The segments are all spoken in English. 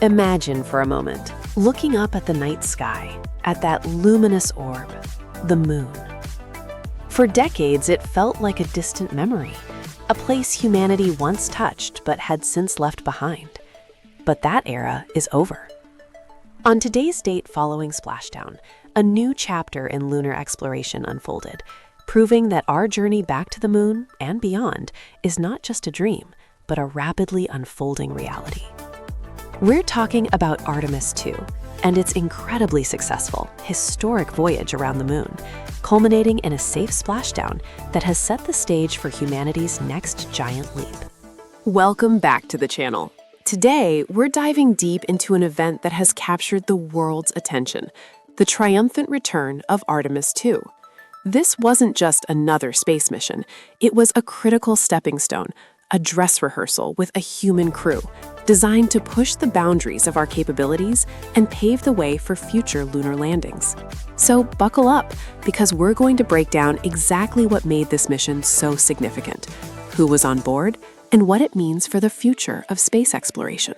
Imagine for a moment, looking up at the night sky, at that luminous orb, the moon. For decades, it felt like a distant memory, a place humanity once touched but had since left behind. But that era is over. On today's date following splashdown, a new chapter in lunar exploration unfolded, proving that our journey back to the moon and beyond is not just a dream, but a rapidly unfolding reality. We're talking about Artemis-2 and its incredibly successful, historic voyage around the moon, culminating in a safe splashdown that has set the stage for humanity's next giant leap. Welcome back to the channel. Today, we're diving deep into an event that has captured the world's attention, the triumphant return of Artemis-2. This wasn't just another space mission. It was a critical stepping stone, a dress rehearsal with a human crew, designed to push the boundaries of our capabilities and pave the way for future lunar landings. So buckle up, because we're going to break down exactly what made this mission so significant, who was on board, and what it means for the future of space exploration.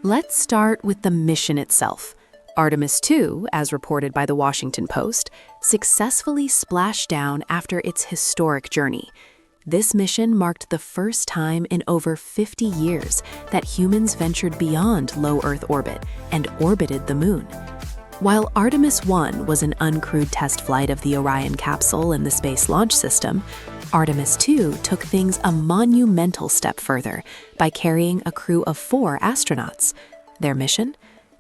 Let's start with the mission itself. Artemis-2, as reported by the Washington Post, successfully splashed down after its historic journey. This mission marked the first time in over 50 years that humans ventured beyond low Earth orbit and orbited the moon. While Artemis-1 was an uncrewed test flight of the Orion capsule and the Space Launch System, Artemis-2 took things a monumental step further by carrying a crew of 4 astronauts. Their mission?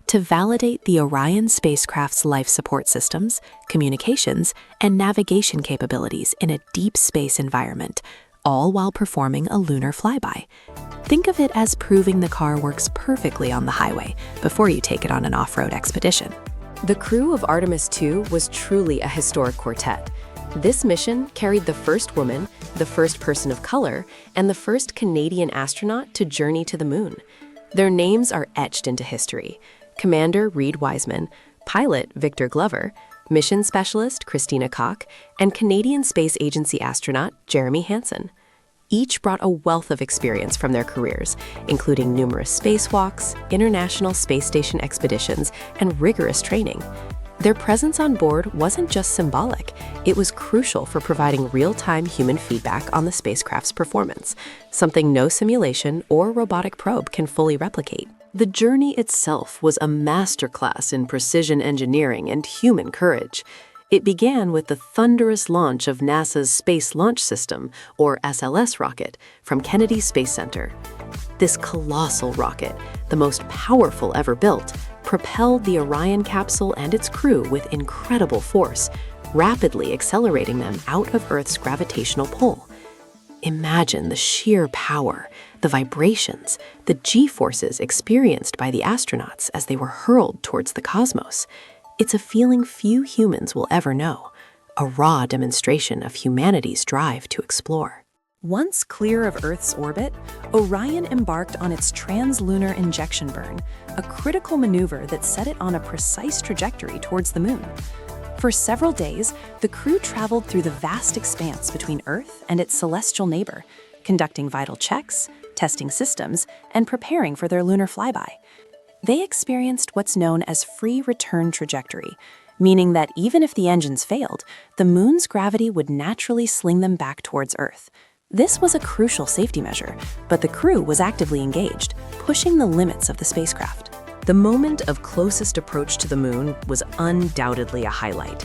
To validate the Orion spacecraft's life support systems, communications, and navigation capabilities in a deep space environment, all while performing a lunar flyby. Think of it as proving the car works perfectly on the highway before you take it on an off-road expedition. The crew of Artemis-2 was truly a historic quartet. This mission carried the first woman, the first person of color, and the first Canadian astronaut to journey to the moon. Their names are etched into history. Commander Reed Wiseman, pilot Victor Glover, mission specialist Christina Koch, and Canadian Space Agency astronaut Jeremy Hansen. Each brought a wealth of experience from their careers, including numerous spacewalks, international space station expeditions, and rigorous training. Their presence on board wasn't just symbolic, it was crucial for providing real-time human feedback on the spacecraft's performance, something no simulation or robotic probe can fully replicate. The journey itself was a masterclass in precision engineering and human courage. It began with the thunderous launch of NASA's Space Launch System, or SLS rocket, from Kennedy Space Center. This colossal rocket, the most powerful ever built, propelled the Orion capsule and its crew with incredible force, rapidly accelerating them out of Earth's gravitational pull. Imagine the sheer power, the vibrations, the G-forces experienced by the astronauts as they were hurled towards the cosmos. It's a feeling few humans will ever know, a raw demonstration of humanity's drive to explore. Once clear of Earth's orbit, Orion embarked on its translunar injection burn, a critical maneuver that set it on a precise trajectory towards the moon. For several days, the crew traveled through the vast expanse between Earth and its celestial neighbor, conducting vital checks, testing systems, and preparing for their lunar flyby. They experienced what's known as free return trajectory, meaning that even if the engines failed, the moon's gravity would naturally sling them back towards Earth. This was a crucial safety measure, but the crew was actively engaged, pushing the limits of the spacecraft. The moment of closest approach to the moon was undoubtedly a highlight.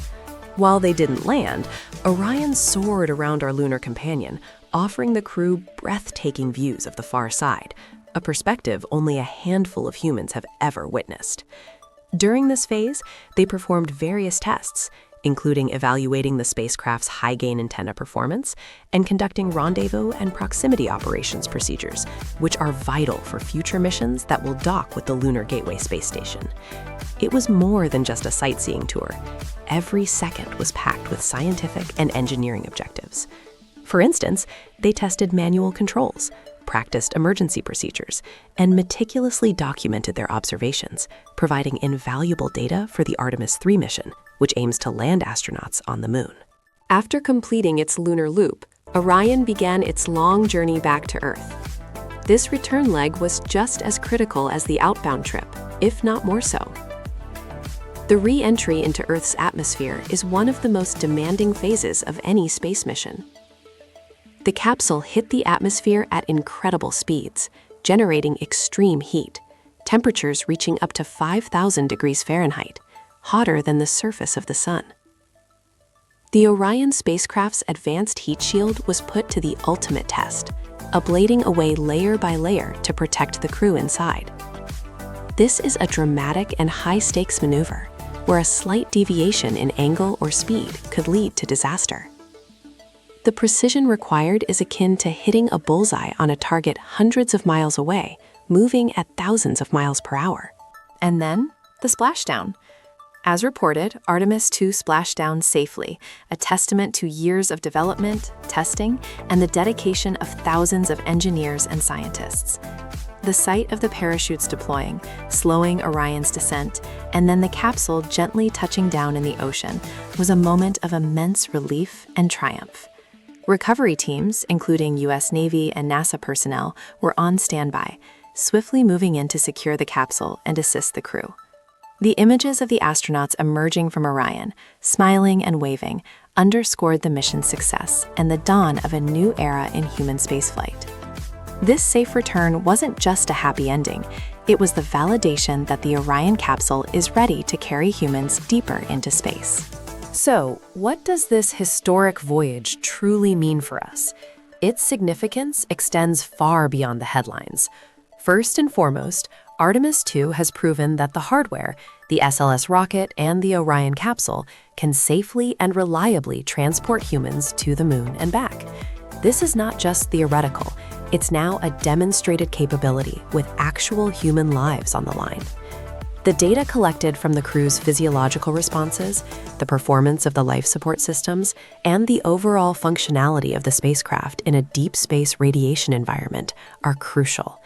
While they didn't land, Orion soared around our lunar companion, offering the crew breathtaking views of the far side, a perspective only a handful of humans have ever witnessed. During this phase, they performed various tests, including evaluating the spacecraft's high-gain antenna performance and conducting rendezvous and proximity operations procedures, which are vital for future missions that will dock with the Lunar Gateway space station. It was more than just a sightseeing tour. Every second was packed with scientific and engineering objectives. For instance, they tested manual controls, practiced emergency procedures, and meticulously documented their observations, providing invaluable data for the Artemis-3 mission, which aims to land astronauts on the moon. After completing its lunar loop, Orion began its long journey back to Earth. This return leg was just as critical as the outbound trip, if not more so. The re-entry into Earth's atmosphere is one of the most demanding phases of any space mission. The capsule hit the atmosphere at incredible speeds, generating extreme heat, temperatures reaching up to 5,000 degrees Fahrenheit, hotter than the surface of the sun. The Orion spacecraft's advanced heat shield was put to the ultimate test, ablating away layer by layer to protect the crew inside. This is a dramatic and high-stakes maneuver, where a slight deviation in angle or speed could lead to disaster. The precision required is akin to hitting a bullseye on a target hundreds of miles away, moving at thousands of miles per hour. And then, the splashdown. As reported, Artemis-2 splashed down safely, a testament to years of development, testing, and the dedication of thousands of engineers and scientists. The sight of the parachutes deploying, slowing Orion's descent, and then the capsule gently touching down in the ocean was a moment of immense relief and triumph. Recovery teams, including U.S. Navy and NASA personnel, were on standby, swiftly moving in to secure the capsule and assist the crew. The images of the astronauts emerging from Orion, smiling and waving, underscored the mission's success and the dawn of a new era in human spaceflight. This safe return wasn't just a happy ending, it was the validation that the Orion capsule is ready to carry humans deeper into space. So, what does this historic voyage truly mean for us? Its significance extends far beyond the headlines. First and foremost, Artemis-2 has proven that the hardware, the SLS rocket and the Orion capsule, can safely and reliably transport humans to the moon and back. This is not just theoretical, it's now a demonstrated capability with actual human lives on the line. The data collected from the crew's physiological responses, the performance of the life support systems, and the overall functionality of the spacecraft in a deep space radiation environment are crucial.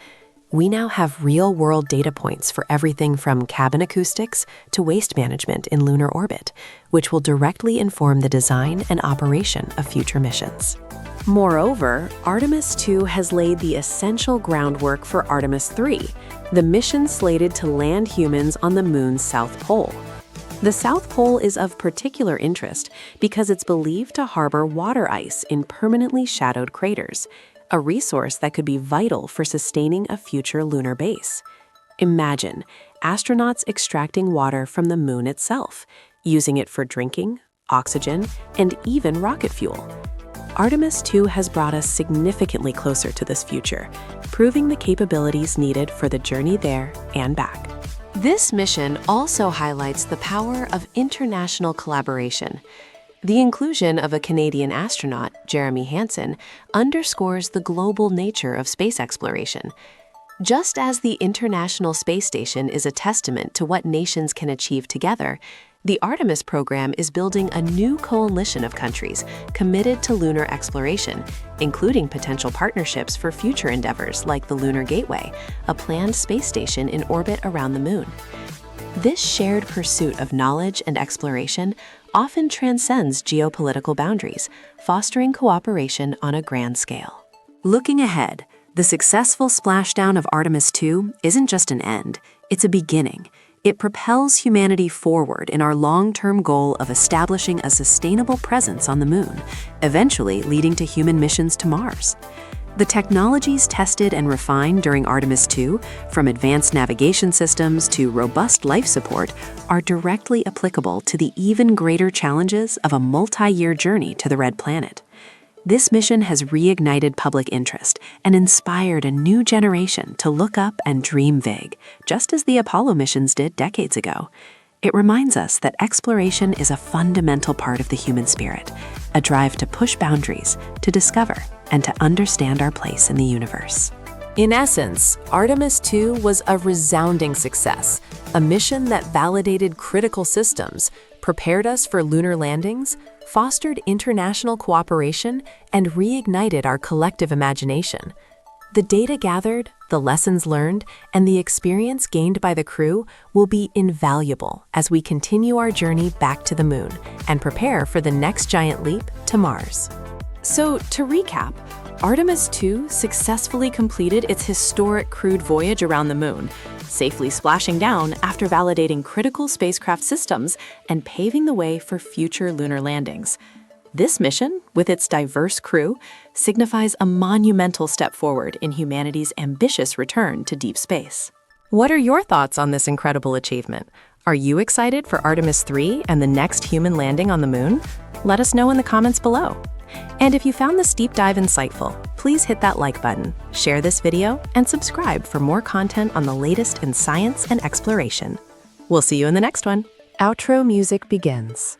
We now have real-world data points for everything from cabin acoustics to waste management in lunar orbit, which will directly inform the design and operation of future missions. Moreover, Artemis-2 has laid the essential groundwork for Artemis-3, the mission slated to land humans on the moon's south pole. The South Pole is of particular interest because it's believed to harbor water ice in permanently shadowed craters, a resource that could be vital for sustaining a future lunar base. Imagine astronauts extracting water from the moon itself, using it for drinking, oxygen, and even rocket fuel. Artemis-2 has brought us significantly closer to this future, proving the capabilities needed for the journey there and back. This mission also highlights the power of international collaboration. The inclusion of a Canadian astronaut, Jeremy Hansen, underscores the global nature of space exploration. Just as the International Space Station is a testament to what nations can achieve together, the Artemis program is building a new coalition of countries committed to lunar exploration, including potential partnerships for future endeavors like the Lunar Gateway, a planned space station in orbit around the moon. This shared pursuit of knowledge and exploration often transcends geopolitical boundaries, fostering cooperation on a grand scale. Looking ahead, the successful splashdown of Artemis-2 isn't just an end, it's a beginning. It propels humanity forward in our long-term goal of establishing a sustainable presence on the moon, eventually leading to human missions to Mars. The technologies tested and refined during Artemis-2, from advanced navigation systems to robust life support, are directly applicable to the even greater challenges of a multi-year journey to the Red Planet. This mission has reignited public interest and inspired a new generation to look up and dream big, just as the Apollo missions did decades ago. It reminds us that exploration is a fundamental part of the human spirit, a drive to push boundaries, to discover, and to understand our place in the universe. In essence, Artemis-2 was a resounding success, a mission that validated critical systems, prepared us for lunar landings, fostered international cooperation, and reignited our collective imagination. The data gathered, the lessons learned, and the experience gained by the crew will be invaluable as we continue our journey back to the moon and prepare for the next giant leap to Mars. So, to recap, Artemis-2 successfully completed its historic crewed voyage around the moon, safely splashing down after validating critical spacecraft systems and paving the way for future lunar landings. This mission, with its diverse crew, signifies a monumental step forward in humanity's ambitious return to deep space. What are your thoughts on this incredible achievement? Are you excited for Artemis 3 and the next human landing on the moon? Let us know in the comments below. And if you found this deep dive insightful, please hit that like button, share this video, and subscribe for more content on the latest in science and exploration. We'll see you in the next one. Outro music begins.